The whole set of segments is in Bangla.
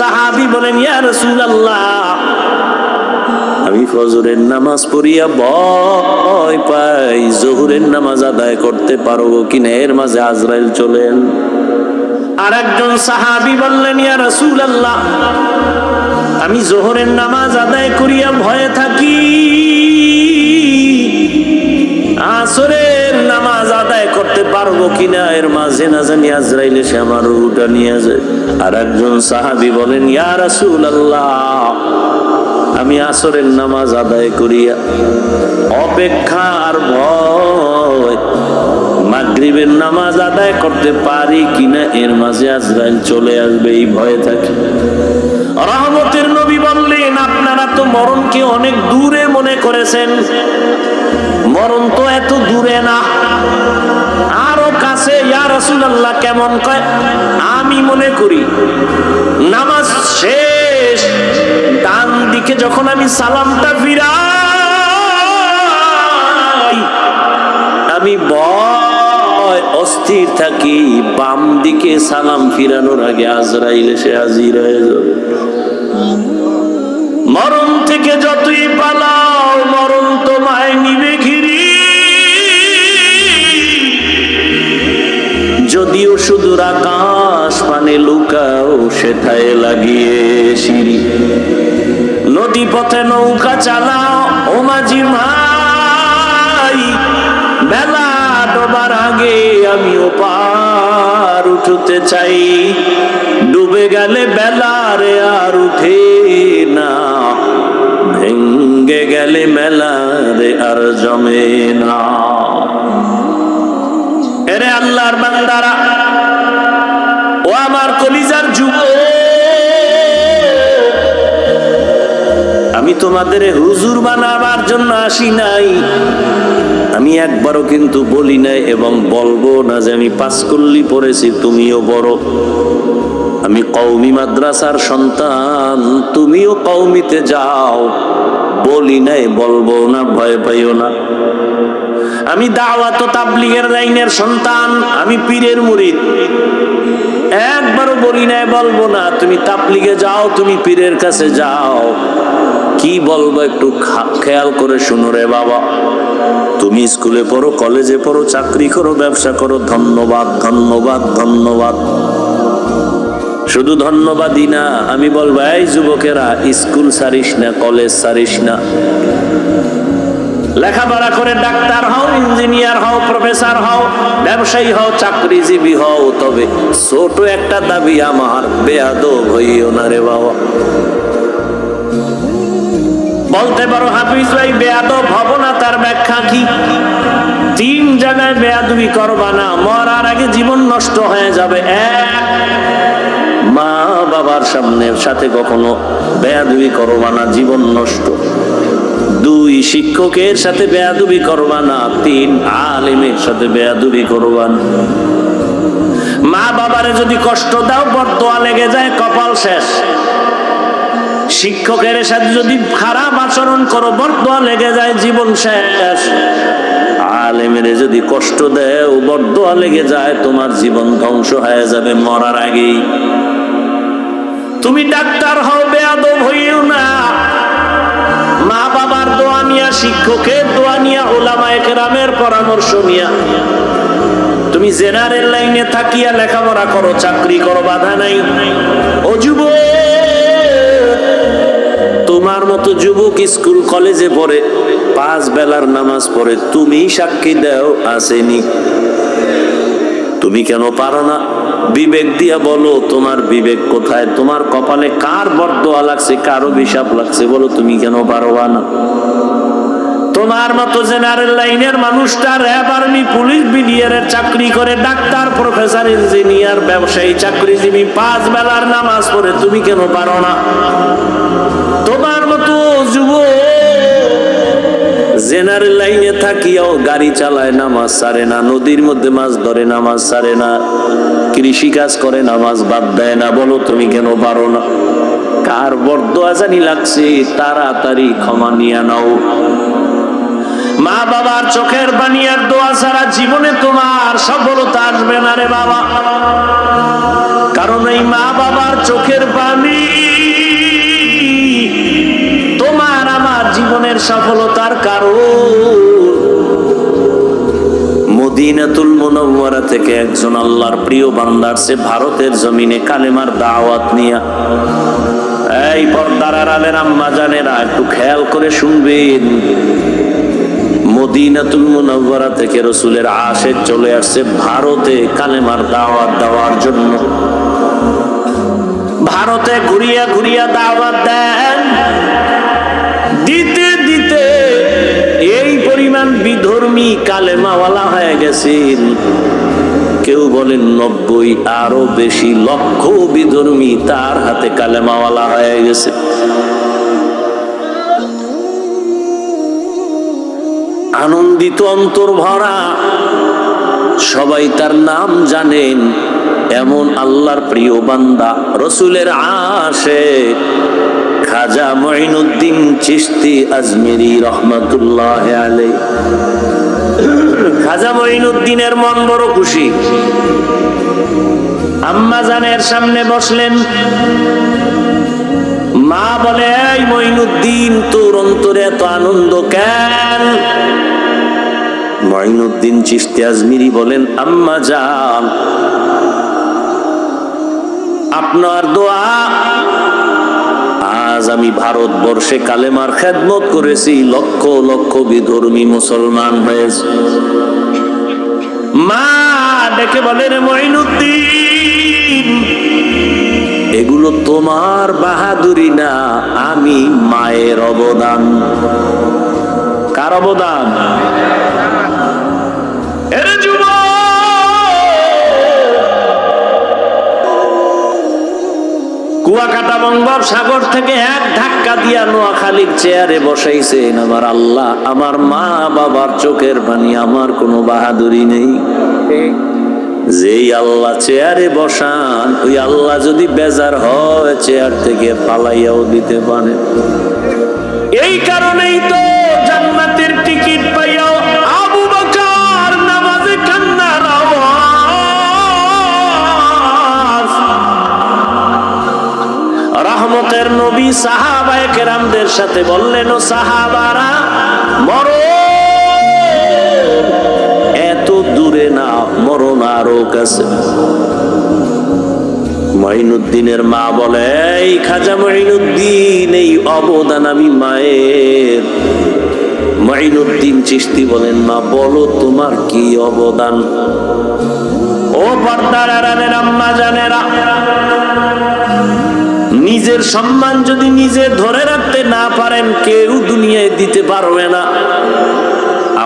সাহাবী বলেন, ইয়া রাসূলুল্লাহ, আমি ফজরের নামাজ পড়িয়া ভয় পাই জোহরের নামাজ আদায় করতে পারবো কিনা, এর মাঝে আজরাইল চলেন। আর একজন সাহাবী বললেন, ইয়া রাসূলুল্লাহ, আমি জোহরের নামাজ আদায় করিয়া ভয়ে থাকি, আসরের নামাজ আদায় করতে পারবো কিনা, এর মাঝে না জানি আজরাইল এসে আমার রূহটা নিয়ে যায়। আর একজন সাহাবী বলেন, ইয়া রাসূলুল্লাহ, আমি আসরের নামাজ আদায় করিয়া অপেক্ষার ভয় মাগরিবের নামাজ আদায় করতে পারি কিনা, এর মাঝে আজরাইল চলে আসবে, এই ভয়ে থাকি। রহমতের নবী বললেন, আপনারা তো মরণকে অনেক দূরে মনে করেছেন, মরণ তো এত দূরে না, আরো কাছে। ইয়া রাসূলুল্লাহ, কেমন? কয়, আমি মনে করি নামাজ শেষ ডান দিকে যখন আমি সালামটা ফিরাই, আমি ভয় অস্থির থাকি, বাম দিকে সালাম ফিরানোর আগে আজরাইল এসে হাজির হয়ে যাবে। মরণ থেকে যতই পালাও, মরণ তোমায় নিবে ঘিরি, যদিও সুদূর আকাশ পানে লুকাও, সেথায় লাগিয়ে সিঁড়ি। নদী পথে নৌকা চালাও ও মাঝি ভাই, বেলা ডোবার আগে আমিও পার উঠতে চাই, ডুবে গেলে বেলা রে আর উঠে না, ভেঙ্গে গেলে মেলা রে আর জমে না। এরে আল্লাহর বান্দারা, ও আমার কলিজার যুবক, আমি তোমাদের হুজুর বানাবার জন্য আসি নাই, আমি একবারও কিন্তু বলি নাই এবং বলবো না যে আমি পাঁচকল্লি পড়েছি তুমিও বড়, আমি কওমি মাদ্রাসার সন্তান তুমিও কওমিতে যাও, বলি নাই, বলবো না, ভয় পাইও না। আমি দাওয়াত ও তাবলীগের লাইনের সন্তান, আমি পীরের মুরিদ, একবারও বলি নাই, বলবো না তুমি তাবলীগে যাও, তুমি পীরের কাছে যাও। কি বলবো একটু খেয়াল করে শুনো রে বাবা, তুমি স্কুলে পড়ো, কলেজে পড়ো, চাকরি করো, ব্যবসা করো, ধন্যবাদ ধন্যবাদ ধন্যবাদ, শুধু ধন্যবাদই না, আমি বলবো এই যুবকেরা, স্কুল ছাড়িস না, কলেজ ছাড়িস না, লেখাপড়া করে ডাক্তার হও, ইঞ্জিনিয়ার হও, প্রফেসর হও, ব্যবসায়ী হও, চাকরিজীবী হও, তবে ছোট একটা দাবি আমার, বেয়াদব হইও না রে বাবা। বলতে পারো হাফিজ ভাই বেয়াদব হব না, তার ব্যাখ্যা কি? 3 জায়গায় বেয়াদবি করবা না, মরার আগে জীবন নষ্ট হয়ে যাবে। 1, মা বাবার সাথে কখনো বেয়াদবি করবা না, জীবন নষ্ট। 2, শিক্ষকের সাথে বেয়াদবি করবা না। 3, আলেমের সাথে বেয়াদবি করবা না। মা বাবারে যদি কষ্ট দাও, বরদোয়া লেগে যায়, কপাল শেষ। শিক্ষকের সাথে যদি খারাপ আচরণ করো, বরদোয়া লেগে যায়, জীবন শেষ। আলেমের যদি কষ্ট দেও, বরদোয়া লেগে যায়, তোমার জীবন ধ্বংস হয়ে যাবে মরার আগেই। তুমি ডাক্তার হও, বেয়াদব হইও না। মা বাবার দোয়া নিয়া, শিক্ষকের দোয়া নিয়া, উলামায়ে কেরামের পরামর্শ নিয়া তুমি জেনারেল লাইনে থাকিয়া লেখাপড়া করো, চাকরি করো, বাধা নাই। ও যুবক, তোমার মতো যুবক স্কুল কলেজে পড়ে, 5 বেলার নামাজ পড়ে, তুমি সাক্ষী দাও আসেনি? তুমি কেন পারো না? বিবেক দিয়া বলো, তোমার বিবেক কোথায়? তোমার কপালে কার বরদোয়া লাগছে, কার অভিশাপ লাগছে, বলো, তুমি কেন পারবা না? তোমার মতো জেনারেল লাইনের মানুষটা র্যাব, আর্মি, পুলিশ, বিডিআরের চাকরি করে, ডাক্তার, প্রফেসর, ইঞ্জিনিয়ার, ব্যবসায়ী, চাকরিজীবী, 5 বেলার নামাজ পড়ে, তুমি কেন পারো না? তোমার মতো যুবক জেনারেল লাইনে থাকিয়াও গাড়ি চালায়, নামাজ ছাড়ে না, নদীর মধ্যে মাছ ধরে, নামাজ ছাড়ে না, কৃষি কাজ করে, নামাজ বাদ দেয় না, বলো তুমি কেন পারো না? কার বরদোয়া জানি লাগছে, তাড়াতাড়ি ক্ষমা নিয়ে নাও। মা বাবার চোখের পানি আর দোয়া ছাড়া জীবনে তোমার সফলতা আসবে না রে বাবা, কারণ এই মা বাবার চোখের পানি সফলতার কারণ মদিনাতুল মুনাওয়ারা থেকে একজন আল্লাহর প্রিয় বান্দা আসছে ভারতের জমিনে কালেমার দাওয়াত নিয়া। এই পর্দার আড়ালের আম্মা জানেরা একটু খেয়াল করে শুনবেন, মদিনাতুল মুনাওয়ারা থেকে রাসূলের আশিক চলে আসছে ভারতে কালেমার দাওয়াত দেওয়ার জন্য। ভারতে ঘুরিয়া ঘুরিয়া দাওয়াত দেন, দিতে দিতে এই পরিমাণ বিধর্মী কালেমাওয়ালা হয়ে গেছেন। কেউ বলেন 90, আরো বেশি লক্ষ বিধর্মী তার হাতে কালেমাওয়ালা হয়ে গেছে। আনন্দিত অন্তর ভরা, সবাই তার নাম জানেন। এমন আল্লাহর প্রিয় বান্দা রাসূলের আশিক খাজা মুঈনুদ্দিন চিশতি আজমিরি রহমাতুল্লাহ আলাইহি। খাজা মুঈনুদ্দিনের মন বড় খুশি। আম্মা জানের সামনে বসলেন, মা বলে, এই মুঈনুদ্দিন, তোর অন্তরে এত আনন্দ কেন? মুঈনুদ্দিন চিশতি আজমিরি বলেন, আম্মা জান, আপনার দোয়া আজ আমি ভারতবর্ষে কালেমার খেদমত করেছি, লক্ষ লক্ষ বিধর্মী মুসলমান হয়েছে। মা ডেকে বলেন, মুঈনুদ্দিন, এগুলো তোমার বাহাদুরি না, আমি মায়ের অবদান। কার অবদান? এর যুবক, কুয়াকাটা বঙ্গোপসাগর থেকে এক ধাক্কা দিয়া নোয়াখালীর চেয়ারে বসাইছেন আমার আল্লাহ। আমার মা বাবার চোখের পানি, আমার কোনো বাহাদুরি নেই। যেই আল্লাহ চেয়ারে বসান, ওই আল্লাহ যদি বেজার হয় চেয়ার থেকে পালাইয়াও দিতে পারে। এই কারণেই তো জান্নাতের টিকিট পাইয়াও আবু বকর নামাজে কান্নার আওয়াজ। রহমতের নবী সাহাবায়ে কেরামদের সাথে বললেন, ও সাহাবারা, মরো এত দূরে না, মরণ আরো কাছে। মুঈনুদ্দিনের মা বলে, এই খাজা মুঈনুদ্দিন, এই অবদান আমি মায়ের। মুঈনুদ্দিন চিশতি বলেন, মা বলো তোমার কি অবদান? ও পর্দার আড়ালের আম্মা জানেরা, নিজের সম্মান যদি নিজে ধরে রাখতে না পারেন, কেউ দুনিয়ায় দিতে পারবে না।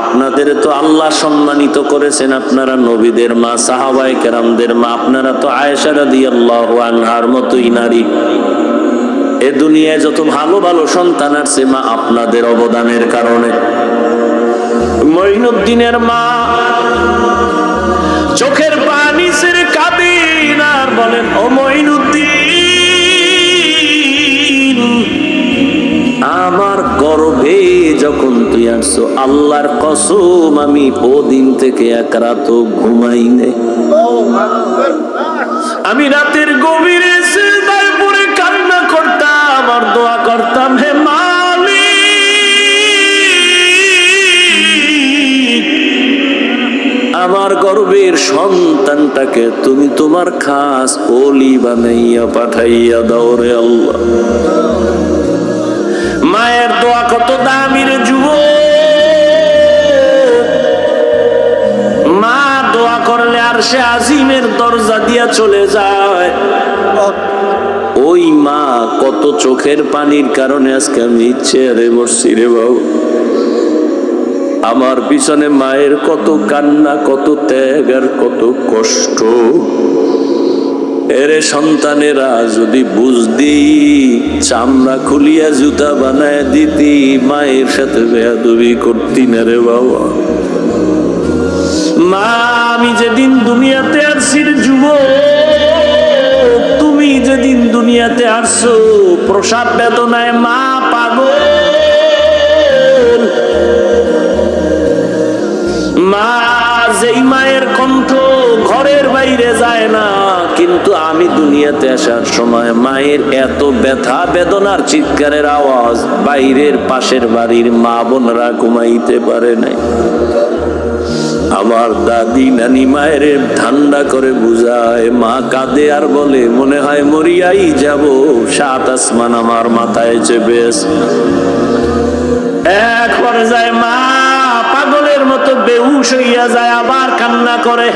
আপনাদের তো আল্লাহ সম্মানিত করেছেন, আপনারা নবীদের মা, সাহাবায়ে কেরামদের মা, আপনারা তো আয়েশা রাদিয়াল্লাহু আনহার মতোই নারী। এ দুনিয়ায় যত ভালো ভালো সন্তান আসছে, মা আপনাদের অবদানের কারণে। মুঈনুদ্দিনের মা চোখের পানি ছেড়ে কাঁদেন আর বলেন, ও মুঈনুদ্দিন, আমার গর্ভে যখন তুই আসছো, আল্লাহর কসম আমি ওদিন থেকে এক রাত ঘুমাই নাই। আমি রাতের গভীরে সিজদায় পড়ে কান্না করতাম আর দোয়া করতাম, হে মালিক, আমার গর্ভের সন্তানটাকে তুমি তোমার খাস ওলি বানাইয়া পাঠাইয়া দাও রে আল্লাহ। মায়ের দোয়া কত দামি রে যুবক। মা দোয়া করলে আরশে আজিমের দরজা দিয়া চলে যায়। ওই মা কত চোখের পানির কারণে আজকে আমি চেয়ারে বসছি রে বাবু। আমার পিছনে মায়ের কত কান্না, কত ত্যাগ আর কত কষ্ট। এরে সন্তানেরা, যদি বুঝদি চামড়া খুলিয়া জুতা বানায় দিতি, মায়ের সাথে বেয়াদবি করতি না রে বাবা। মা, আমি যেদিন দুনিয়াতে আসছি যুবক, তুমি যেদিন দুনিয়াতে আসছো প্রসাদ বেদনায় মা পাগল। মা, যেই মায়ের কণ্ঠ ঘরের বাইরে যায় না, কিন্তু আমি দুনিয়াতে আসার সময় মায়ের এত ব্যথা বেদনার চিৎকারের আওয়াজ বাইরের পাশের বাড়ির মা বোনরা ঘুমাইতে পারে নাই। আমার দাদি নানি মায়ের ঠান্ডা করে বুঝায়, মা কাঁদে আর বলে মনে হয় মরিয়াই যাব, 7 আসমান আমার মাথায় চেপে আছে। এক পর্যায়ে মা পাগলের মতো বেহুশ হইয়া যায়, আবার কান্না করে।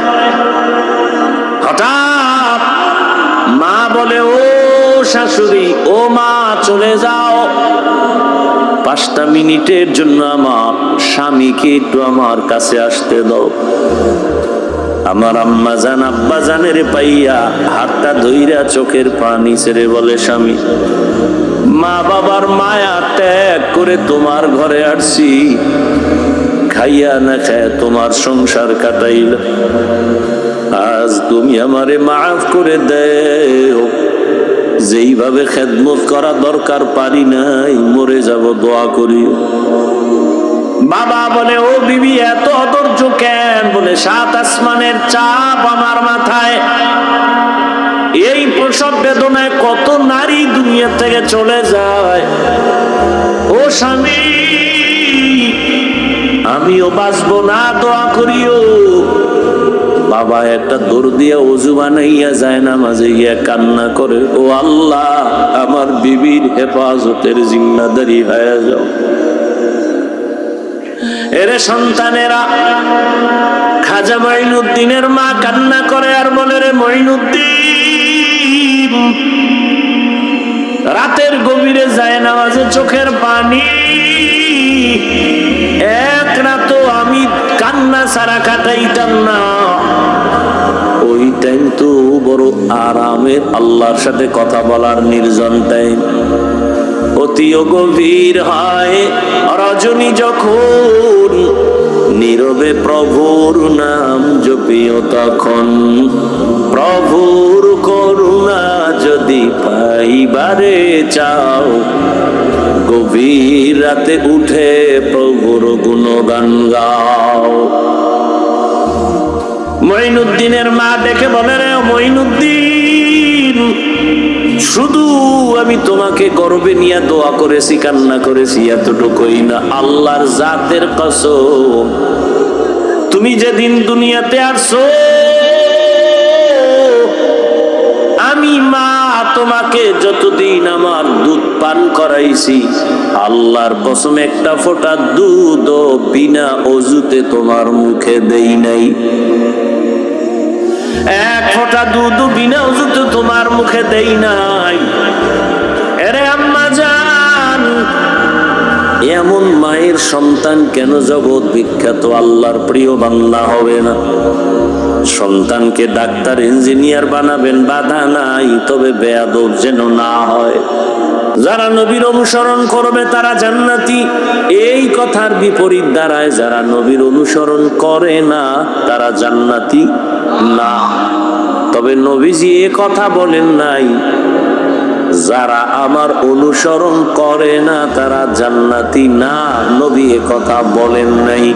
হঠাৎ মা বলে, ও শাশুড়ি, ও মা চলে যাও, 5টা মিনিটের জন্য আমার স্বামীকে একটু আমার কাছে আসতে দাও। আমার আম্মা জান আব্বা জানের পাইয়া হাতটা ধইরা চোখের পানি ছেড়ে বলে, স্বামী, মা বাবার মায়া ত্যাগ করে তোমার ঘরে আসছি, খাইয়া না খায় তোমার সংসার কাটাইল, আজ তুমি আমারে মাফ করে দেও, যেইভাবে খেদমত করা দরকার পারি নাই, মরে যাব, দোয়া করি। বাবা বলে, ও বিবি এত অধৈর্য কেন? বলে, 7 আসমানের চাপ আমার মাথায়, এই প্রসব বেদনায় কত নারী দুনিয়া থেকে চলে যায়। ও স্বামী, আমিও বাঁচবো না, দোয়া করিও। বাবা একটা দৌড় দিয়া ওযু বানাইয়া যায় না, মাঝে গিয়া কান্না করে, ও আল্লাহ, আমার বিবির হেফাজতের জিম্মাদারি হয়ে যাও। এরে সন্তানেরা, খাজা মঈনুদ্দিনের মা কান্না করে আর বলে, রে মঈনুদ্দিন, রাতের গভীরে যায় নামাজে চোখের পানি, এক রাতও আমি কান্না ছাড়া কাটাইতাম না। ওই টাইম তো বড় আরামের, আল্লাহর সাথে কথা বলার নির্জন টাইম। অতিও গভীর হয় রজনী যখন, নীরবে প্রভুর নাম জপিও তখন, প্রভুর করুণা যদি পাইবারে চাও, গভীর রাতে উঠে প্রভুর গুণগান গাও। মঈনুদ্দিনের মা দেখে বলে, রে মঈনুদ্দিন, শুধু আমি তোমাকে গর্বে নিয়ে দোয়া করেছি, কান্না করেছি, এতটুকুই না, আল্লাহর জাতের কসম, তুমি যেদিন দুনিয়াতে আসছো, আমি মা তোমাকে যতদিন আমার দুধ পান করাইছি, আল্লাহর কসম একটা ফোঁটা দুধ বিনা ওযুতে তোমার মুখে দেই নাই, এক ফোঁটা দুধ বিনা ওযুতে তোমার মুখে দেই নাই। এরে আম্মা জান, এমন মায়ের সন্তান কেন জগৎ বিখ্যাত আল্লাহর প্রিয় বান্দা হবে না? সন্তানকে ডাক্তার ইঞ্জিনিয়ার বানাবেন, বাধা নাই, তবে বেয়াদব যেন না হয়। যারা নবীর অনুসরণ করবে তারা জান্নাতি, এই কথার বিপরীত দাঁড়ায় যারা নবীর অনুসরণ করে না তারা জান্নাতি না। তবে নবীজি এ কথা বলেন নাই যারা আমার অনুসরণ করে না তারা জান্নাতি না, নবী এ কথা বলেন নাই।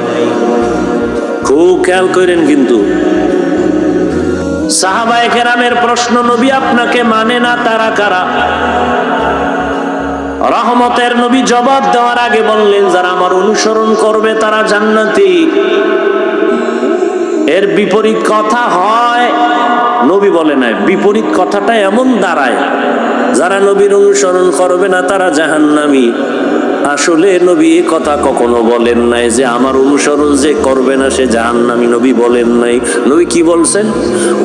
খুব খেয়াল করেন কিন্তু। সাহাবায়ে কেরামের প্রশ্ন, নবী আপনাকে মানে না তারা কারা? রহমতের নবী জবাব দেওয়ার আগে বললেন, যারা আমার অনুসরণ করবে তারা জান্নাতি। এর বিপরীত কথা হয়, নবী বলে নাই, বিপরীত কথাটা এমন দাঁড়ায় যারা নবীর অনুসরণ করবে না তারা জাহান্নামী। আসলে নবী এ কথা কখনো বলেন নাই যে আমার অনুসরণ যে করবে না সে জাহান্নামী, নবী বলেন নাই। নবী কি বলছেন?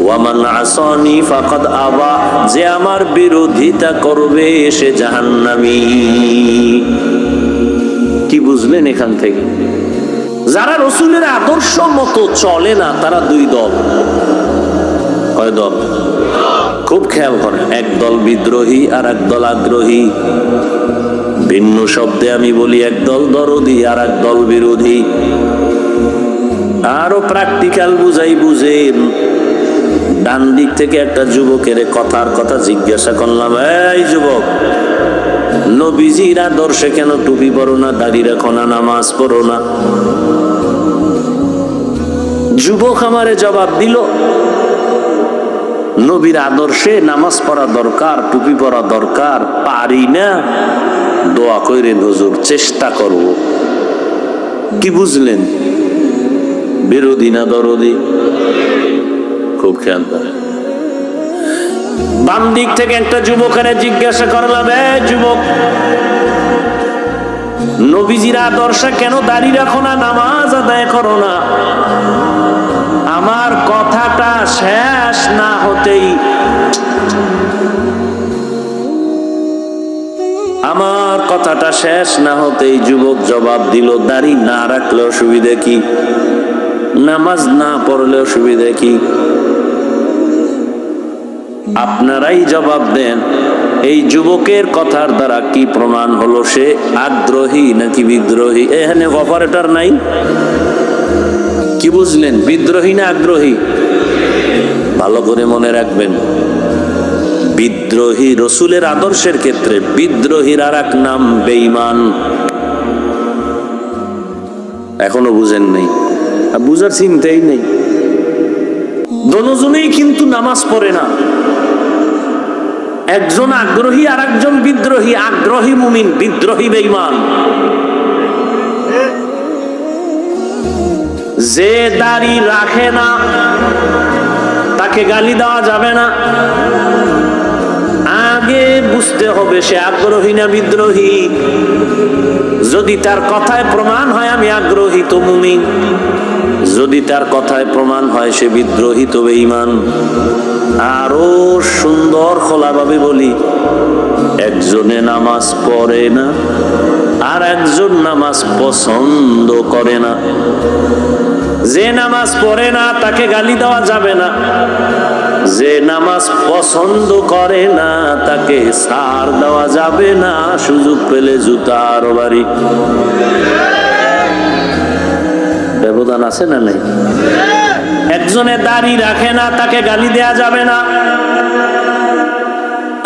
ওয়ামান আসানি ফাকাদ আবা, যে আমার বিরোধিতা করবে সে জাহান্নামী। কি বুঝলেন এখান থেকে? যারা রাসূলের আদর্শ মতো চলে না তারা দুই দল। কয় দল? খুব খেয়াল করেন, এক দল বিদ্রোহী আর এক দল আগ্রহী। ভিন্ন শব্দে আমি বলি, এক দল দরদি আর এক দল বিরোধী। আরো প্র্যাকটিক্যাল বুঝাই বুঝেন। ডান দিক থেকে একটা যুবকের কথার কথা জিজ্ঞাসা করলাম, এই যুবক, নবীজির আদর্শে কেন টুপি পরো না, দাড়ি রাখো না, নামাজ পড়ো না? যুবক আমারে জবাব দিল, নবীর আদর্শে নামাজ পড়া দরকার, টুপি পরা দরকার, পারি না, দোয়া কইরেন হুজুর, চেষ্টা করব। কি বুঝলেন? বিরোধী না দরদি? খুব খেয়াল করেন। বাম দিক থেকে একটা যুবকের জিজ্ঞাসা করলাম, যুবক, নবীজির আদর্শে কেন দাঁড়িয়ে রাখো না, নামাজ আদায় করো না? আমার কথাটা শেষ না হতেই যুবক জবাব দিল, দাড়ি না রাখলে অসুবিধা কি? নামাজ না পড়লে অসুবিধা কি? আপনারাই জবাব দেন, এই যুবকের কথার দ্বারা কি প্রমাণ হলো সে আগ্রহী নাকি বিদ্রোহী? এখানে অপারেটর নাই, কি বুঝলেন? বিদ্রোহী না আগ্রহী? ভালো করে মনে রাখবেন, বিদ্রোহী রসুলের আদর্শের ক্ষেত্রে, বিদ্রোহীর আর এক নাম বেঈমান। এখনো বুঝেন নাই? বুঝার চিন্তাই নেই। দুজনেই কিন্তু নামাজ পড়ে না, একজন আগ্রহী আর একজন বিদ্রোহী। আগ্রহী মুমিন, বিদ্রোহী বেঈমান। যে দাড়ি রাখে না তাকে গালি দেওয়া যাবে না। আগে বুঝতে হবে সে আগ্রহী না বিদ্রোহী। যদি তার কথায় প্রমাণ হয় আমি আগ্রহী, তো মুমিন। যদি তার কথায় প্রমাণ হয় সে বিদ্রোহী, তো বেঈমান। আরো সুন্দর খোলাভাবে বলি, একজনে নামাজ পড়ে না আর একজন নামাজ পছন্দ করে না। যে নামাজ পড়ে না তাকে গালি দেওয়া যাবে না, যে নামাজ পছন্দ করে না তাকে ছাড় দেওয়া যাবে না, সুযোগ পেলে জুতার বাড়ি। ব্যবধান আছে না নাই? একজনে দাড়ি রাখে না তাকে গালি দেয়া যাবে না,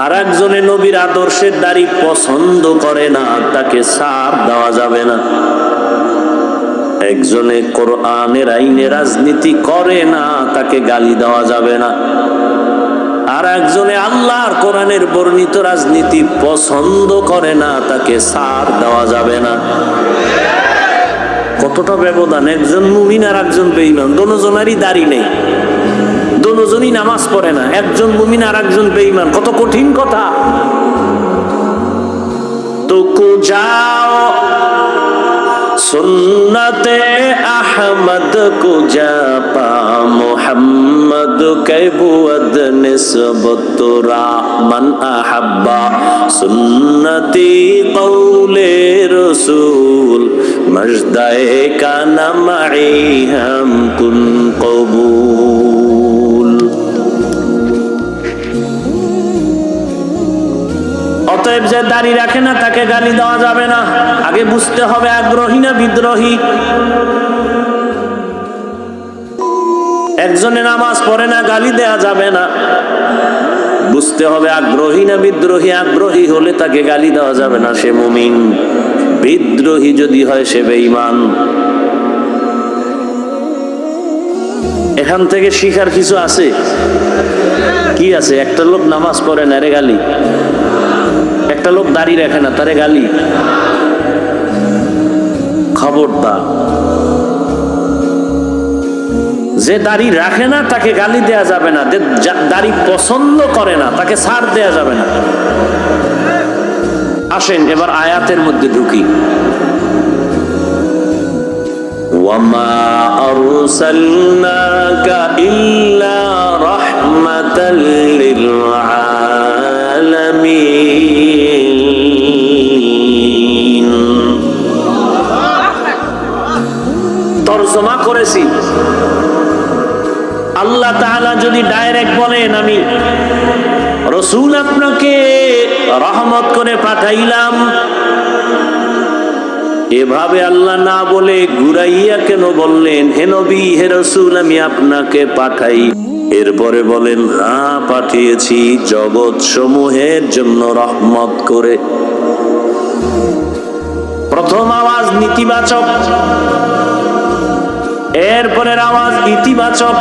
আর একজনে নবীর আদর্শের দাড়ি পছন্দ করে না তাকে ছাড় দেওয়া যাবে না। একজনে কোরআনের আইনে রাজনীতি করে না তাকে গালি দেওয়া যাবে না, আর একজনে আল্লাহর কোরআনের বর্ণিত রাজনীতি পছন্দ করে না তাকে ছাড় দেওয়া যাবে না। কতটা ব্যবধান! একজন মুমিন আর একজন বেঈমান, দুজনেরই দাড়ি নেই, দুজনই নামাজ পড়ে না, একজন মুমিন আর একজন বেঈমান। কত কঠিন কথা! তো যাও সুন্নতে আহমদ কো জাপা মোহাম্মদ কে বুয়দ নিসবত মান আহাব্বা সুন্নতি কওলে রসুল মজদায়ে কানা মাই হাম কুন কবুল। অতএব যে দাড়ি রাখে না তাকে গালি দেওয়া যাবে না। আগে বুঝতে হবে আগ্রহী না বিদ্রোহী। একজনে নামাজ পড়ে না, গালি দেওয়া যাবে না। বুঝতে হবে আগ্রহী না বিদ্রোহী। আগ্রহী হলে তাকে গালি দেওয়া যাবে না, সে মুমিন। বিদ্রোহী যদি হয় সে বেঈমান। এখান থেকে শিখার কিছু আছে। কি আছে? একটা লোক নামাজ পড়ে না, রে গালি। একটা লোক দাড়ি রাখে না, তারে গালি। খবরদার, যে দাড়ি রাখে না তাকে গালি দেয়া যাবে না, দাড়ি পছন্দ করে না তাকে ছাড় দেয়া যাবে না। আসেন এবার আয়াতের মধ্যে ঢুকি। ওয়ামা আরসালনাকা ইল্লা রাহমাতাল লিল আলামিন। তরজমা করেছি, আল্লাহ তাআলা যদি ডাইরেক্ট বলেন আমি রাসূল আপনাকে রহমত করে পাঠাইলাম, এভাবে আল্লাহ না বলে ঘুরাইয়া কেন বললেন হে নবী হে রাসূল আমি আপনাকে পাঠাই? এরপরে বলেন হ্যাঁ পাঠিয়েছি জগৎ সমূহের জন্য রহমত করে। প্রথম আওয়াজ নেতিবাচক, এরপরের আওয়াজ ইতিবাচক।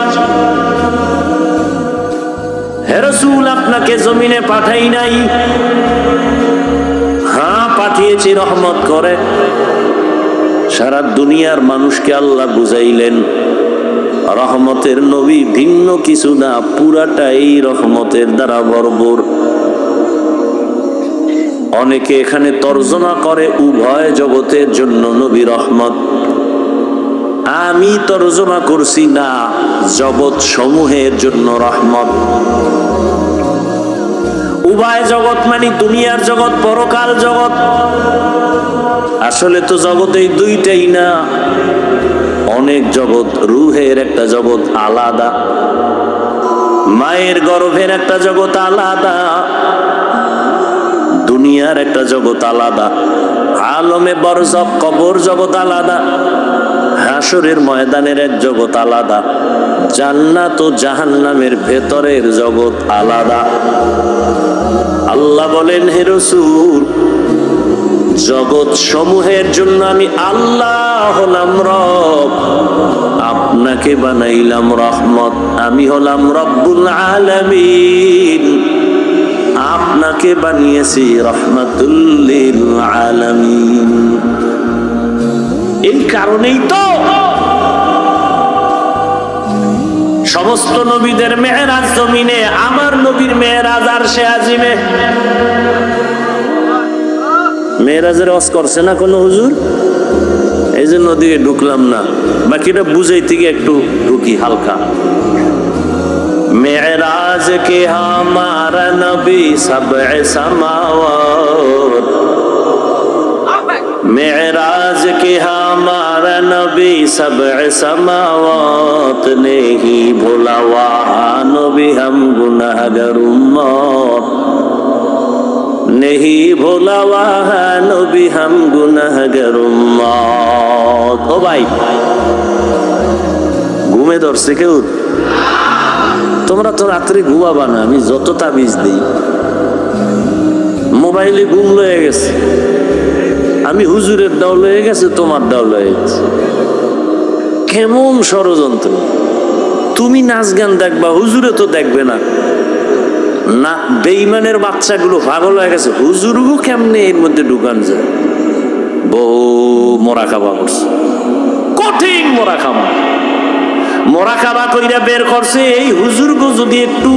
হে রাসূল, আপনাকে জমিনে পাঠাই নাই। হ্যাঁ, পাঠিয়েছি রহমত করে। সারা দুনিয়ার মানুষকে আল্লাহ বুঝাইলেন রহমতের নবী ভিন্ন কিছু না, পুরাটাই রহমতের দ্বারা ভরপুর। অনেকে এখানে তর্জমা করে উভয় জগতের জন্য নবী রহমত। আমি তর্জমা করছি না, জগৎ সমূহের জন্য রহমত। উভয় জগৎ মানে দুনিয়ার জগৎ, পরকাল জগৎ। আসলে তো জগৎ এই দুইটাই না, অনেক জগৎ। রুহের একটা জগৎ আলাদা, মায়ের গর্ভের একটা জগৎ আলাদা, দুনিয়ার একটা জগৎ আলাদা, আলমে বরজখ কবর জগৎ আলাদা, হাসরের ময়দানের এক জগৎ আলাদা, জান্নাত ও জাহান্নামের ভেতরের জগৎ আলাদা। আল্লাহ বলেন, হে রাসূল, জগৎ সমূহের জন্য আমি আল্লাহ হলাম রব, আপনাকে বানাইলাম রহমত। আমি হলাম রব্বুল আলামিন, আপনাকে বানিয়েছি রহমাতুল লিল আলামিন। এই কারণেই তো সমস্ত নবীদের মেরাজ জমিনে, আমার নবীর মেরাজ আরশে আজিমে। মেরাজের ওয়াজ করছে না কোন হুজুর? এই জন্য ওদিকে ঢুকলাম না, বাকিটা বুঝাইতে গিয়ে একটু ঢুকি হালকা। মেরাজ কে হামারা নবী সবএ সামাওয়াত, मेराज के हमारा नबी सबअ समावात नहीं भूला वहाँ नबी हम गुनाहगार उम्मत, नहीं भूला वहाँ नबी हम गुनाहगार उम्मत। ओ भाई, ঘুমে ধরছে কেউ? তোমরা তো রাত্রে ঘুমাবা না, আমি যত তাবিজ দিই। মোবাইলে ঘুম লয়ে গেছে, আমি হুজুরের দাও লয়ে গেছে, তোমার দাও লয়ে গেছে। কেমন ষড়যন্ত্র! তুমি নাচ গান দেখবা, হুজুরে তো দেখবে না। না, বেঈমানের বাচ্চাগুলো পাগল হয়ে গেছে, হুজুরগু কেমনে এর মধ্যে ঢুকান যায়। বহু মোরাকাবা করছে, কঠিন মোরাকাবা। মোরাকাবা কইরা বের করছে, এই হুজুরগু যদি একটু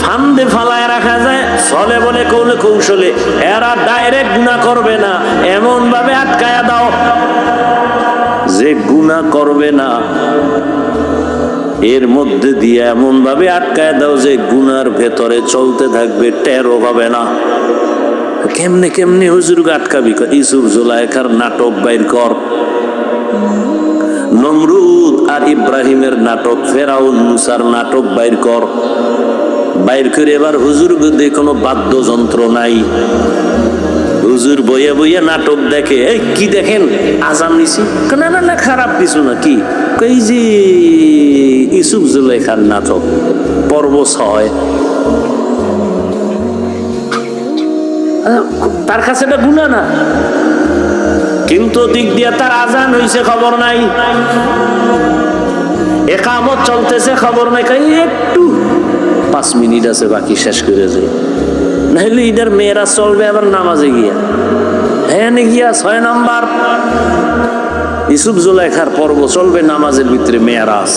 ফান্দে ফালায় রাখা যায়, চলে বলে কৌলে কৌশলে এরা ডাইরেক্ট গুনাহ করবে না, এমন ভাবে আটকায়া দাও যে গুনাহ করবে না। এর মধ্যে দিয়ে এমন ভাবে আটকায় দাও যে গুনার ভেতরে চলতে থাকবে, টেরও পাবে না। কেমনে কেমনে হুজুরকে আটকাবি? ইউসুফ জুলাইখার নাটক বাইর কর, নমরুদ আর ইব্রাহিমের নাটক, ফেরাউন মুসার নাটক বাইর কর। বাইর করে এবার হুজুর দিয়ে কোনো বাদ্যযন্ত্র নাই, হুজুর বইয়া বইয়া নাটক দেখে। এই কি দেখেন? আজান নিছি? না না না, খারাপ কিছু না। কি কই? যে ইউসুফ জুলাইখার নাটক পর্ব 6। তার কাছে এটা গুনাহ না, কিন্তু দিক দিয়া তার আজান হইছে খবর নাই, একামত চলতেছে খবর নাই। কই একটু 5 মিনিট আছে, বাকি শেষ করে যায়। নাহলে ইদার মেয়েরা চলবে আবার নামাজে গিয়া, হ্যাঁ গিয়া 6 নাম্বার ইউসুফ জুলাইখার পর্ব চলবে নামাজের ভিতরে মেয়েরাজ।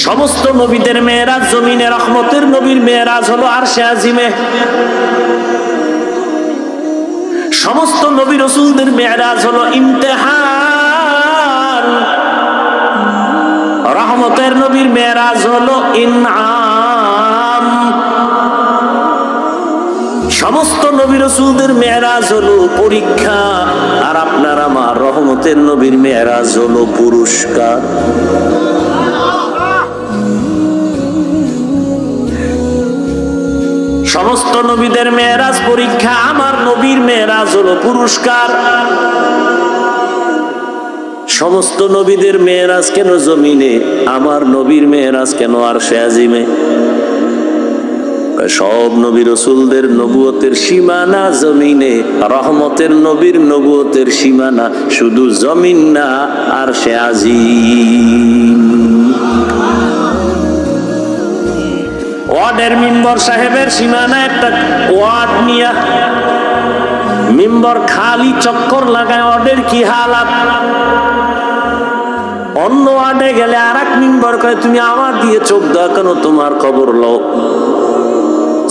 সমস্ত নবীদের মেয়েরাজ জমিনে, রহমতের নবীর মেয়েরাজ হলো আরশে আজিমে। সমস্ত নবী রাসূলদের মেয়েরাজ হলো ইমতিহান, রহমতের নবীর মেয়েরাজ হলো ইনআম। সমস্ত নবী রাসূলদের মেয়েরাজ হলো পরীক্ষা, আর আপনার আমার রহমতের নবীর মেয়েরাজ হলো পুরস্কার। সমস্ত নবীদের মেরাজ পরীক্ষা, আমার নবীর মেরাজ হলো পুরস্কার। সমস্ত নবীদের মেরাজ কেন জমিনে, আমার নবীর মেরাজ কেন আরশে আজিমে? সব নবী রাসূলদের নবুয়তের সীমানা জমিনে, রহমতের নবীর নবুয়তের সীমানা শুধু জমিন না, আরশে আজিম। ওয়ার্ডের মিম্বর সাহেবের সীমানা একটা ওয়ার্ড নিয়া মিম্বর খালি চক্কর লাগায়, ওয়ার্ডের কি হালাত। অন্য ওয়ার্ডে গেলে আর এক মিম্বর কয় তুমি আমার দিয়ে চোখ দাও কেন, তোমার খবর লও।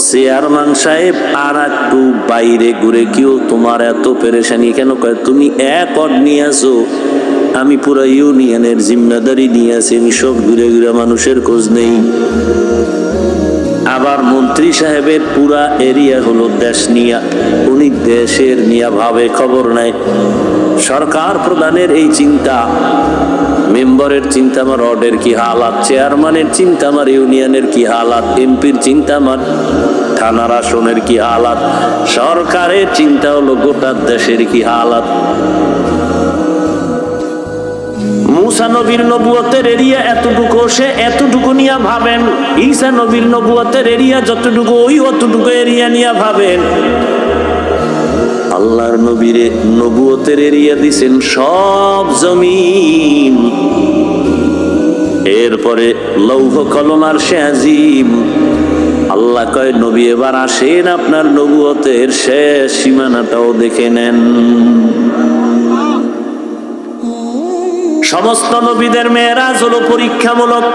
চেয়ারম্যান সাহেব আর একটু বাইরে ঘুরে, কেউ তোমার এত পেরেশানি কেন, কয় তুমি এক ওয়ার্ড নিয়ে আসো, আমি পুরো ইউনিয়নের জিম্মেদারি নিয়ে আসি, আমি সব ঘুরে ঘুরে মানুষের খোঁজ নেই। আবার মন্ত্রী সাহেবের পুরা এরিয়া হলো দেশ নিয়া, উনি দেশের নিয়া ভাবে খবর নাই। সরকার প্রধানের এই চিন্তা, মেম্বারের চিন্তা আমার ওয়ার্ডের কি হালাত, চেয়ারম্যানের চিন্তা আমার ইউনিয়নের কি হালাত, এমপির চিন্তা আমার থানার আসনের কি হালাত, সরকারের চিন্তা হলো গোটা দেশের কি হালাত। মুসা নবীর নবুয়তের এরিয়া এতটুকু, সে এতটুকু নিয়ে ভাবেন। ঈসা নবীর নবুয়তের এরিয়া যতটুকু, ওই অতটুকু এরিয়া নিয়ে ভাবেন। আল্লাহর নবীরে নবুয়তের এরিয়া দিছেন সব জমিন, এরপরে লৌহ কলম আরশে আজিম। আল্লাহ কয় নবী এবার আসেন, আপনার নবুয়তের শেষ সীমানাটাও দেখে নেন। সমস্ত নবীদের মেরাজ হলো পরীক্ষামূলক।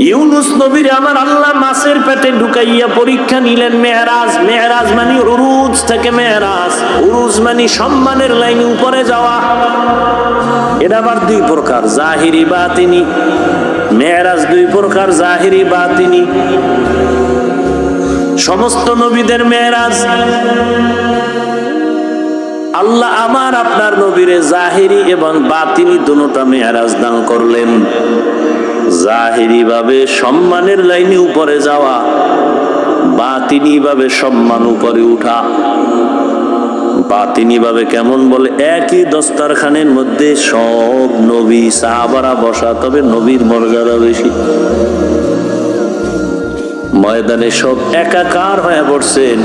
ইউনুস নবীর আমার আল্লাহ মাছের পেটে ঢুকাইয়া পরীক্ষা নিলেন। মেরাজ, মেরাজ মানে উরুজ থেকে মেরাজ, উরুজ মানে সম্মানের লাইনে উপরে যাওয়া। এটা আবার দুই প্রকার, জাহিরি বাতিনি। মেরাজ দুই প্রকার, জাহিরি বাতিনি। সমস্ত নবীদের মেরাজ আল্লাহ আমার আপনার নবীরে জাহিরি এবং বাতিনি দুটোটা মেরাজ দান করলেন। জাহিরি ভাবে সম্মানের লাইনে উপরে যাওয়া, বাতিনি ভাবে সম্মান উপরে উঠা। বাতিনি ভাবে কেমন বলে, একই দস্তারখানের মধ্যে সব নবী সাহাবারা বসা, তবে নবীর মর্যাদা বেশি। ময়দানে সব একাকার হয়ে পড়ছেন,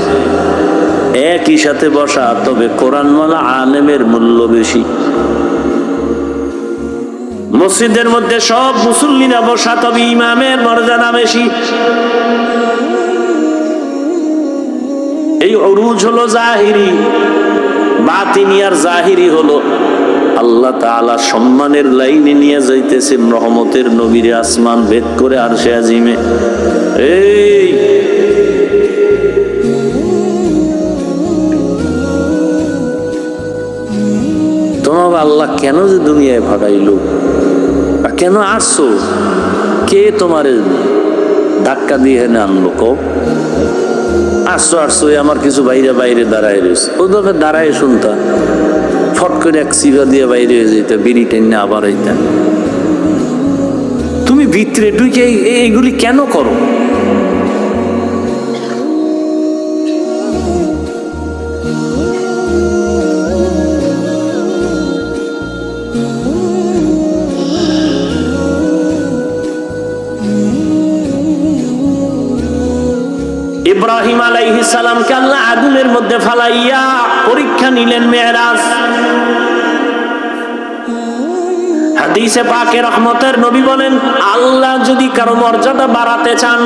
একই সাথে বসা, তবে কোরআনওয়ালা আলেমের মূল্য বেশি। মসজিদের মধ্যে সব মুসল্লিরা বসা, তবে ইমামের মর্যাদা বেশি। এই উরুজ হলো জাহিরি। বাতিনি আর জাহিরি হলো আল্লাহ তাআলা সম্মানের লাইনে নিয়ে যাইতেছেন রহমতের নবীরে আসমান ভেদ করে আরশে আজিমে। এই তোমার আল্লাহ কেন যে দুনিয়ায় পাঠাইলো, কেন আসছো, কে তোমারে ধাক্কা দিয়ে এনে আনলো? কও আসছো আসছো, আমার কিছু বাইরে বাইরে দাঁড়ায় রয়েছে, ওইভাবে দাঁড়ায় শুনতা, ফট করে এক সিগা দিয়ে বাইরে হয়ে যেত, বিড়ি টেনে আবার হইতা। তুমি ভিতরে ঢুকে এইগুলি কেন করো? ইব্রাহিম আলাইহিস সালামকে আল্লাহ আগুনের মধ্যে ফালাইয়া পরীক্ষা নিলেন মেরাজ। হাদিসে পাকে রহমতের নবী বলেন, আল্লাহ যদি কারো মর্যাদা বাড়াতে চান,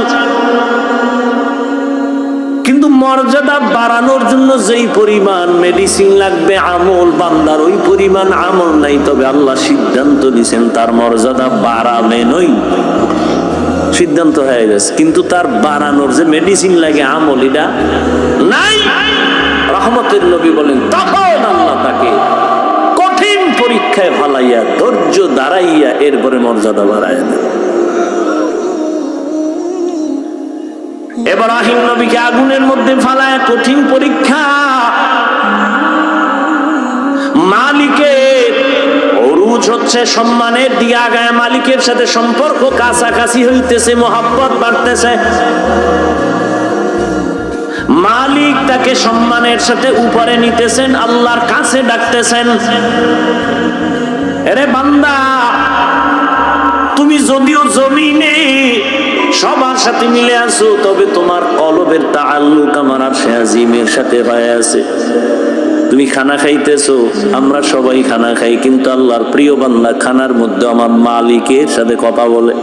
কিন্তু মর্যাদা বাড়ানোর জন্য যেই পরিমাণ মেডিসিন লাগবে আমল, বান্দার ওই পরিমাণ আমল নাই, তবে আল্লাহ সিদ্ধান্ত নিছেন তার মর্যাদা বাড়াবেনই। সিদ্ধান্ত হয়ে গেছে, কিন্তু তার বাড়ানোর যে মেডিসিন লাগে আমল, এটা নাই। রহমতের নবী বলেন, তখন আল্লাহ তাকে কঠিন পরীক্ষায় ফালাইয়া ধৈর্য দাঁড়াইয়া এরপরে মর্যাদা বাড়াইয়া দেন। ইব্রাহিম নবীকে আগুনের মধ্যে ফালায় কঠিন পরীক্ষা। মালিকের উরুজ হচ্ছে সম্মানের দিকে আগায়, মালিকের সাথে সম্পর্ক কাছাকাছি হইতেছে, মহব্বত বাড়তেছে। মালিক তাকে সম্মানের সাথে উপরে নিতেছেন, আল্লাহর কাছে ডাকতেছেন, এরে বান্দা, তুমি যদিও জমিনে সবার সাথে মিলে আছো, তবে তোমার কলবের তাআল্লুক আমার আরশে আজিমের সাথে হয়ে আছে। তুমি খানা খাইতেছো, আমরা সবাই খানা খাই, কিন্তু আল্লাহর প্রিয় বান্দা খানার মধ্যে আমার মালিকের সাথে কথা বলে।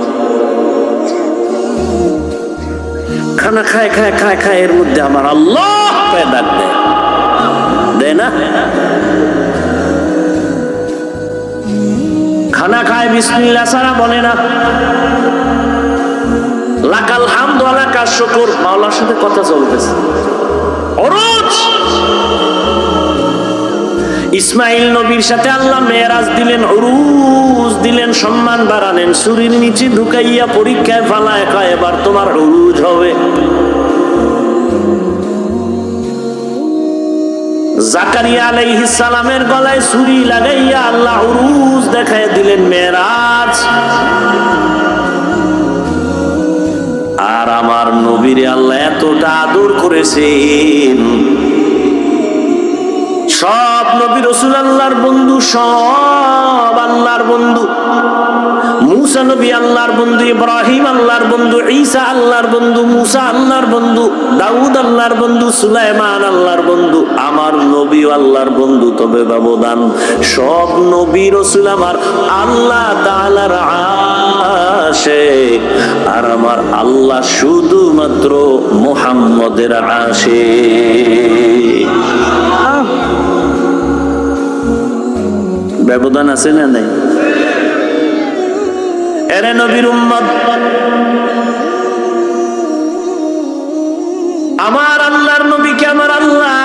খানা খায় খায় খায় খায়, এর মধ্যে আমার আল্লাহ ডাক দেয়, দেয় না? খানা খায় বিসমিল্লাহ ছাড়া বলে না। লাকাল হামদু ওয়া লাকাশ শুকর, মাওলার সাথে কথা চলতেছে। ওরজ ইসমাইল নবীর সাথে আল্লাহ মেরাজ দিলেন, উরুজ দিলেন, সম্মান বাড়ালেন। ছুরির নিচে ঢুকাইয়া পরীক্ষায় ফালায় কয় এবার তোমার উরুজ হবে। জাকারিয়া আলাইহিস সালামের গলায় ছুরি লাগাইয়া আল্লাহ উরুজ দেখায় দিলেন, মেরাজ। আর আমার নবীরে আল্লাহ এতটা আদর করেছেন, সব নবী রাসূল আল্লাহর বন্ধু, সব আল্লাহর বন্ধু। মুসা নবী আল্লাহর বন্ধু, ইব্রাহিম আল্লাহর বন্ধু, ঈসা আল্লাহর বন্ধু, মুসা আল্লাহর বন্ধু, দাউদ আল্লাহর বন্ধু, সুলাইমান আল্লাহর বন্ধু। আমার নবী আল্লাহর বন্ধু, তবে ব্যবধান সব নবী রাসূল আমার আল্লাহ তাআলার আশিক, আর আমার আল্লাহ শুধুমাত্র মুহাম্মদের আশিক। ব্যবধান আছে না নাই? এরে নবীর উম্মত, আমার আল্লাহর নবীকে আমার আল্লাহ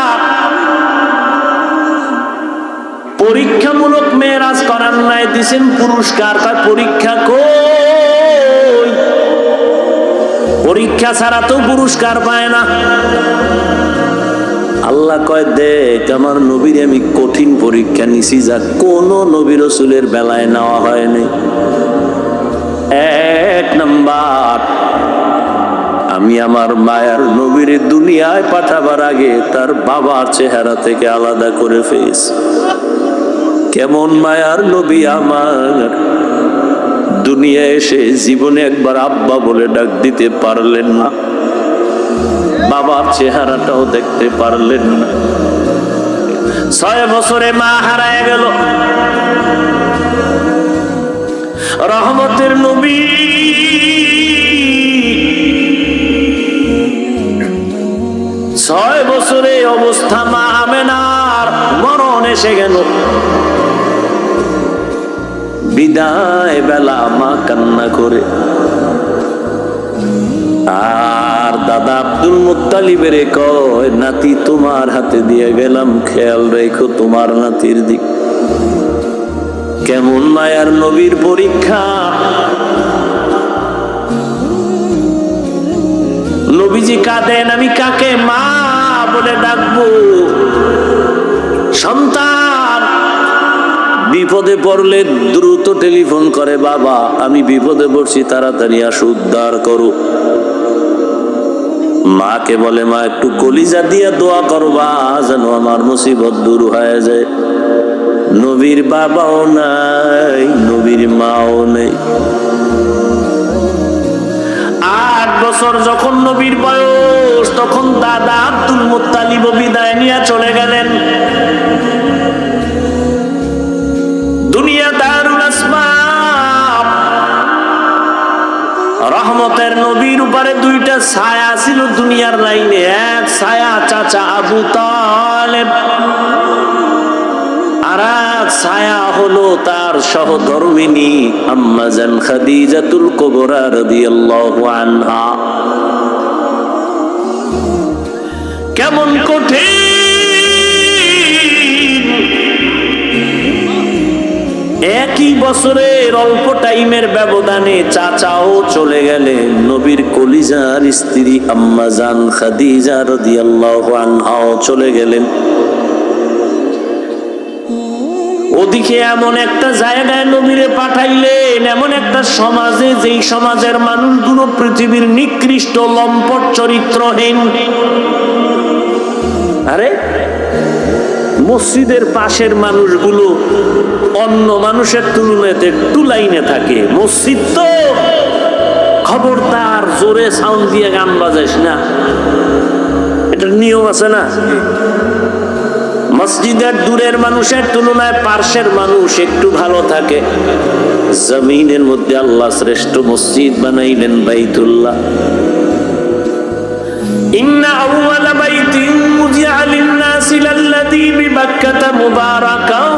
পরীক্ষামূলক মেরাজ করার নাই, দিছেন পুরস্কার। তার পরীক্ষা কই? পরীক্ষা ছাড়া তো পুরস্কার পায় না। আল্লাহ কয় দেখ আমার নবীর আমি কঠিন পরীক্ষা নিছি, যা কোন নবী রাসূলের বেলায় নেওয়া হয়নি। এক নাম্বার, আমি আমার মায়ার নবীর দুনিয়ায় পাঠাবার আগে তার বাবার চেহারা থেকে আলাদা করে ফেলেছি। কেমন মায়ার নবী আমার, দুনিয়া এসে জীবনে একবার আব্বা বলে ডাক দিতে পারলেন না, বাবার চেহারাটাও দেখতে পারলেন না। 6 বছরে মা হারায় গেল। রহমতের নবী 6 বছরে অবস্থা মা আমেনার মরণ এসে গেল। বিদায় বেলা মা কান্না করে, আর দাদা আব্দুল মুত্তালিবের কয় নাতি তোমার হাতে দিয়ে গেলাম, খেয়াল রেখো তোমার নাতির দিক। কেমন মায়ার নবীর পরীক্ষা! নবীজি কাঁদেন, আমি কাকে মা বলে ডাকবো? সন্তান বিপদে পড়লে দ্রুত টেলিফোন করে, বাবা আমি বিপদে পড়ছি, তাড়াতাড়ি আসো উদ্ধার করো। মাকে বলে, মা একটু কলিজা দিয়া দোয়া করবা যেন আমার মুসিবত দূর হয়ে যায়। নবীর বাবাও নাই, নবীর মাও নেই। 8 বছর যখন নবীর বয়স, তখন দাদা আব্দুল মুত্তালিব বিদায় নিয়ে চলে গেলেন। দুনিয়া দারুল আসবাব। রহমতের নবীর উপরে 2টা ছায়া ছিল দুনিয়ার লাইনে। এক ছায়া চাচা আবু তালেব, আর এক ছায়া হলো তার সহধর্মিনী আম্মা জান খাদিজাতুল কুবরা রাদিয়াল্লাহু আনহা। কেমন কঠিন! একই বছরের অল্প টাইমের ব্যবধানে চাচাও চলে গেলেন। নবীর কলিজার স্ত্রী আম্মা জান খাদিজা রাদিয়াল্লাহু আনহাও চলে গেলেন। ওদিকে এমন একটা জায়গায় নবীরে পাঠাইলেন, এমন একটা সমাজে, যেই সমাজের মানুষগুলো পৃথিবীর নিকৃষ্ট লম্পট চরিত্রহীন। আরে মসজিদের পাশের মানুষগুলো অন্য মানুষের তুলনায় একটু লাইনে থাকে। মসজিদ তো খবরদার জোরে সাউন্ড দিয়ে গান বাজাইস না, এটা নিয়ম আছে না। মসজিদের দূরের মানুষের তুলনায় পার্শ্বের মানুষ একটু ভালো থাকে। জমিনের মধ্যে আল্লাহ শ্রেষ্ঠ মসজিদ বানাইলেন বাইতুল্লাহ। ইন্না আউওয়ালা বাইতিন মুজিআ লিন-নাসি লাল্লাযী বিবাক্কাতা মুবারাকাও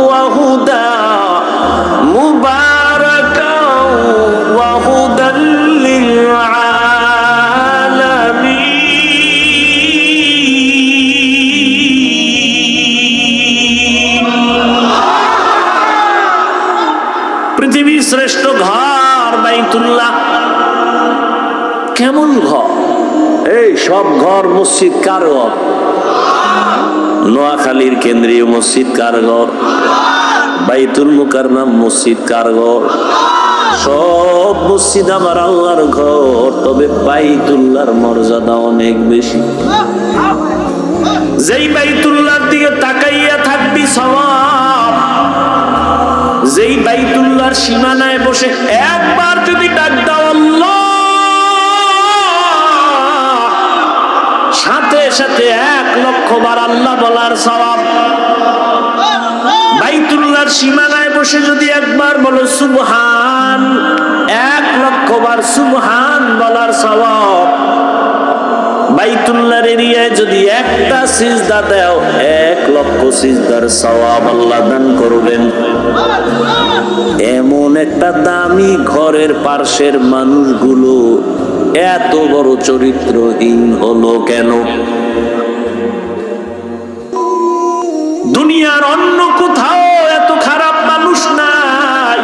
ওয়া হুদা মুবারাকাও ওয়া হুদাল লিল-আলামিন। পৃথিবীর শ্রেষ্ঠ ঘর বাইতুল্লাহ। কেমন ঘর? এই সব ঘর মসজিদ কার ঘর? নোয়াখালীর কেন্দ্রীয় মসজিদ কার ঘর? বাইতুল মুকাররম মসজিদ কার ঘর? সব মসজিদ আমার আল্লাহর ঘর, তবে বাইতুল্লাহর মর্যাদা অনেক বেশি। যেই বাইতুল্লাহর দিকে তাকাইয়া থাকবি সওয়াব, যেই বাইতুল্লাহর সীমানায় বসে একবার যদি ডাক দাও আল্লাহ, সাথে সাথে 1,00,000 বার আল্লাহ বলার সওয়াব। বাইতুল্লাহর সীমানায় বসে যদি একবার বলো সুবহান, 1,00,000 বার সুবহান বলার সওয়াব। বাইতুল্লাহর এরিয়ায় যদি একটা সিজদা দাও, 1,00,000 সিজদার সওয়াব আল্লাহ দান করবেন। এমন একটা দামি ঘরের পার্শ্বের মানুষগুলো এত বড় চরিত্রহীন হলো কেন? দুনিয়ার অন্য কোথাও এত খারাপ মানুষ নাই,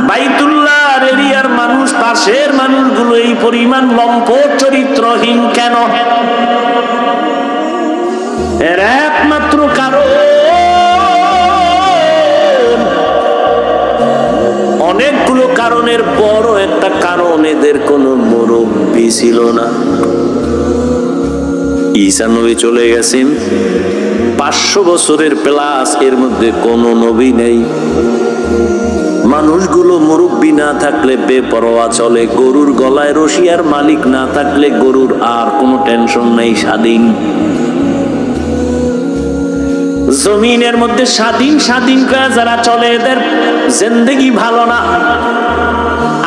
বাইতুল্লাহর এরিয়ার মানুষ, পাশের মানুষগুলো এই পরিমাণ লম্পট চরিত্রহীন কেন? এর একমাত্র কারণ, অনেকগুলো কারণের বড় একটা কারণ, এদের কোনো মুরব্বী ছিল না। ঈসা নবী চলে গেছেন, 500 বছরের প্লাস, এর মধ্যে কোনো নবী নেই। মানুষগুলো মুরব্বী না থাকলে বেপরোয়া চলে। গরুর গলায় রশি আর মালিক না থাকলে গরুর আর কোনো টেনশন নেই, স্বাধীন। জমিনের মধ্যে স্বাধীন স্বাধীন করে যারা চলে, এদের জিন্দেগি ভালো না।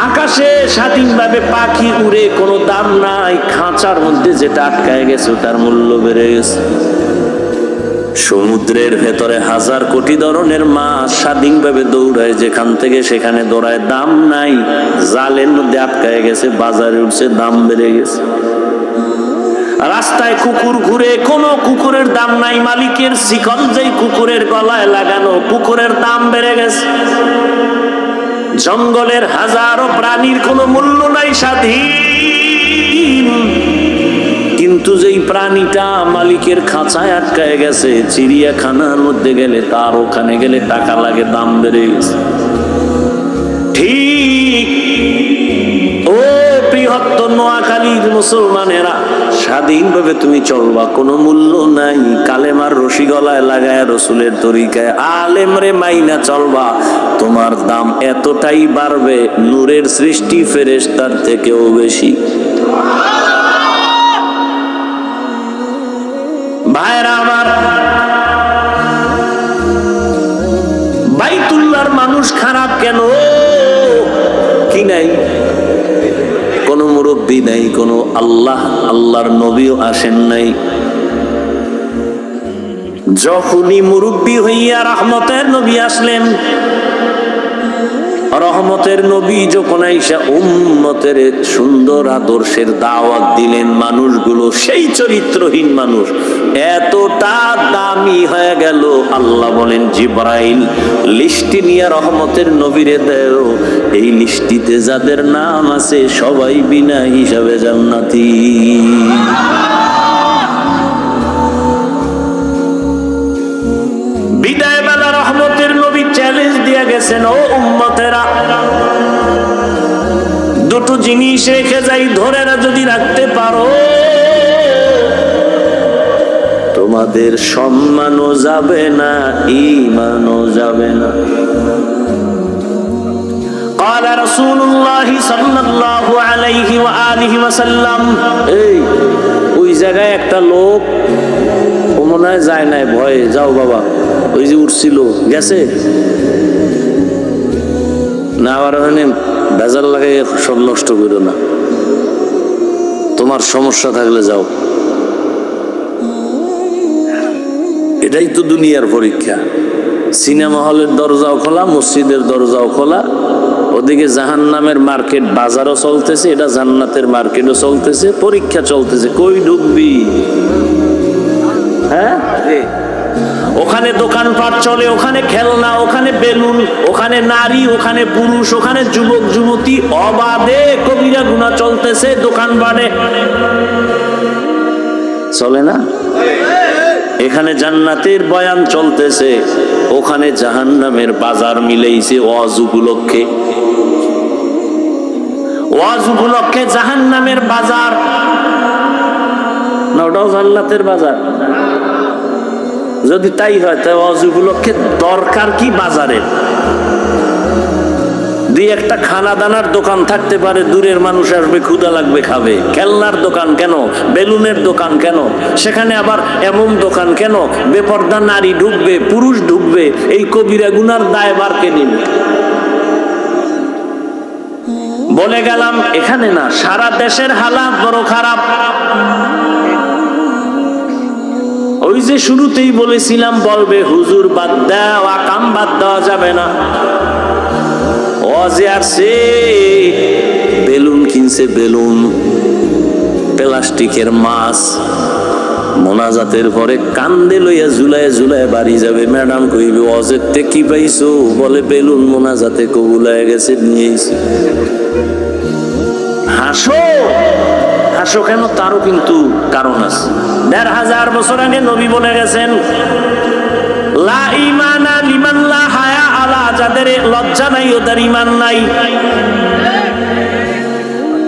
আকাশে স্বাধীনভাবে পাখি উড়ে, কোনো দাম নাই। খাঁচার মধ্যে যেটা আটকায় গেছে তার মূল্য বেড়ে গেছে। সমুদ্রের ভেতরে 1000 কোটি ধরনের মাছ স্বাধীনভাবে দৌড়ায়, যেখান থেকে সেখানে দৌড়ায়, দাম নাই। জালের মধ্যে আটকায় গেছে, বাজারে উঠছে, দাম বেড়ে গেছে। রাস্তায় কুকুর ঘুরে, কোন কুকুরের দাম নাই। মালিকের শিকল যেই কুকুরের গলায় লাগানো, কুকুরের দাম বেড়ে গেছে। জঙ্গলের হাজারো প্রাণীর কোনো মূল্য নাই, স্বাধীন। কিন্তু যেই প্রাণীটা মালিকের খাঁচায় আটকায় গেছে, চিড়িয়াখানার মধ্যে গেলে, তার ওখানে গেলে টাকা লাগে, দাম বেড়ে গেছে। ঠিক ও বৃহত্তর নোয়াখালীর মুসলমানেরা, স্বাধীনভাবে তুমি চলবা, কোনো মূল্য নাই। কালেমার রশি গলায় লাগায় রসুলের তরিকায় আলেম রে মাইনা চলবা, তোমার দাম এতটাই বাড়বে, নূরের সৃষ্টি ফেরেশতার থেকেও বেশি। ভাইরা আমার, বাইতুল্লাহর মানুষ খারাপ কেন? কি নাই? কোন মুরব্বী নাই, কোন আল্লাহর নবীও আসেন নাই। যখনই মুরব্বী হইয়া রহমতের নবী আসলেন, রহমতের নবী যখন আইসা উম্মতের সুন্দর আদর্শের দাওয়াত দিলেন, মানুষগুলো সেই চরিত্রহীন মানুষ এতটা দামি হয়ে গেল। আল্লাহ বলেন, জিবরাইল লিস্টি নিয়ে রহমতের নবীরে দেও, এই লিস্টিতে যাদের নাম আছে সবাই বিনা হিসাবে জান্নাতি। বিদায় বেলা রহমতের নবী চ্যালেঞ্জ দিয়ে গেছেন, ও উম্মতেরা, দুটো জিনিস রেখে যাই, ধরে না যদি রাখতে পারো, তোমাদের সম্মানও যাবে না, ঈমানও যাবে না। قال রাসূলুল্লাহ সাল্লাল্লাহু আলাইহি ওয়া আলিহি ওয়াসাল্লাম, এই ওই জায়গায় একটা লোক, ও মনে হয় যায় নাই, ভয়ে, যাও বাবা, ওই যে উঠছিল গেছে না, আবার বেজার লাগে, সব নষ্ট করো না, তোমার সমস্যা থাকলে যাও। এটাই তো দুনিয়ার পরীক্ষা। সিনেমা হলের দরজাও খোলা, মসজিদের দরজাও খোলা, ওদিকে জাহান্নামের মার্কেট বাজারও চলতেছে, এটা জান্নাতের মার্কেটও চলতেছে, পরীক্ষা চলতেছে, কই ঢুকবি? হ্যাঁ, ওখানে দোকানপাট চলে, ওখানে খেলনা, ওখানে বেলুন, ওখানে নারী, ওখানে পুরুষ, ওখানে যুবক যুবতী, অবাধে কবিরা গুনাহ চলতেছে দোকানপাটে, চলে না? এখানে জান্নাতের বয়ান চলতেছে, ওখানে জাহান্নামের বাজার মিলেইছে ওয়াজ উপলক্ষে। ওয়াজ উপলক্ষে জাহান্নামের বাজার না, ওটাও জান্নাতের বাজার। যদি তাই হয় তাই ওয়াজ উপলক্ষে দরকার কি বাজারের? দুই একটা খানা দানার দোকান থাকতে পারে, দূরের মানুষ আসবে, ক্ষুধা লাগবে, খাবে। খেলনার দোকান কেন? বেলুনের দোকান কেন? সেখানে আবার এমন দোকান কেন? বেপর্দা নারী ঢুকবে, পুরুষ ঢুকবে, এই কবিরা গুনার দায়ভার কে নেবে? বলে গেলাম এখানে না, সারা দেশের হালাত বড় খারাপ। ওই যে শুরুতেই বলেছিলাম, বলবে হুজুর বাদ দেওয়া, কাম বাদ দেওয়া যাবে না। ওয়াজে আসছে, বেলুন কিনছে, বেলুন, প্লাস্টিকের মাছ, মোনাজাতের পরে কান্দে লইয়া ঝুলায় ঝুলায় বাড়ি যাবে। ম্যাডাম কইবে ওয়াজের তে কি পাইছো? বলে বেলুন মোনাজাতে কবুল হয়ে গেছে, নিয়েছি। হাসো, হাসো কেন? তারও কিন্তু কারণ আছে। ১৫০০ বছর আগে নবী বলে গেছেন, লা ঈমানা লিমান লা হায়া আলা, যাদের লজ্জা নাই ওদের ঈমান নাই।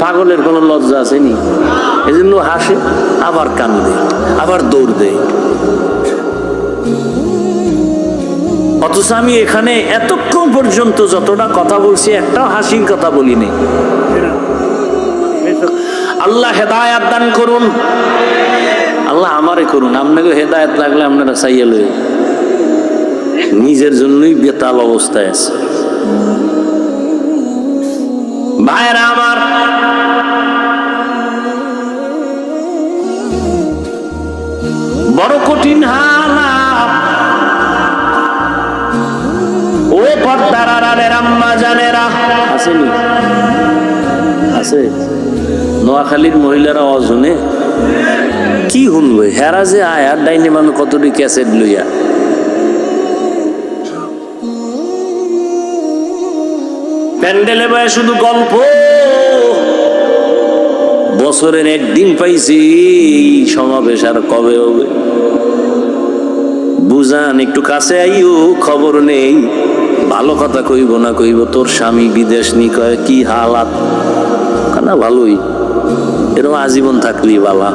পাগলের কোন লজ্জা আছে নি? এজন্য হাসে, আবার কান্দে, আবার দৌড় দেয়। অথচ আমি এখানে এতক্ষণ পর্যন্ত যতটা কথা বলছি, একটাও হাসির কথা বলিনি। আল্লাহ হেদায়েত দান করুন, আল্লাহ আমারে করুন। আপনাকে হেদায়েত লাগলে আপনারা চাইয়া লই, নিজের জন্যই বেতাল অবস্থায় আছে। ভাইরা আমার, বড় কঠিন হালাত। ও পর্দার আড়ালের আম্মা জানেরা, আসেনি? আছে নোয়াখালীর মহিলারা অজনে কি শুনবে? হেরা যে আয়ার ডাইনে মানুষ কতটি ক্যাসেট লইয়া, প্যান্ডেলে বয়ে শুধু গল্প। বছরের একদিন পাইছি, সমাবেশ আর কবে হবে? বুঝান, একটু কাছে আইও, খবর নেই। ভালো কথা কইব না কইব তোর স্বামী বিদেশ নি, কয় কি হালাত? না ভালোই, এরকম আজীবন থাকলি বালা।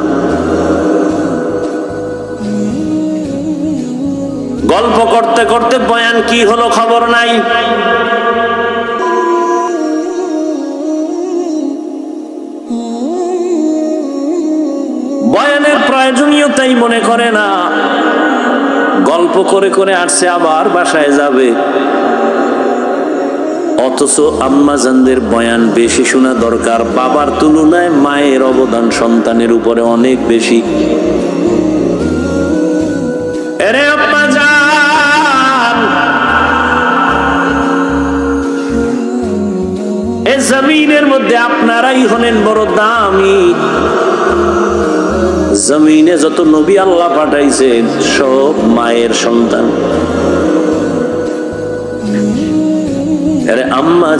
গল্প করতে করতে বয়ান কি হলো খবর নাই। বয়ানের প্রয়োজনীয়তাই মনে করে না, গল্প করে করে আসছে, আবার বাসায় যাবে। অথচ আম্মাজানদের বয়ান বেশি শোনা দরকার। বাবার তুলনায় মায়ের অবদান সন্তানের উপরে অনেক বেশি। এরে আম্মাজান, এই জমিনের মধ্যে আপনারাই হলেন বড় দামি। জমিনে যত নবী আল্লাহ পাঠাইছেন সব মায়ের সন্তান। আরে আম্মা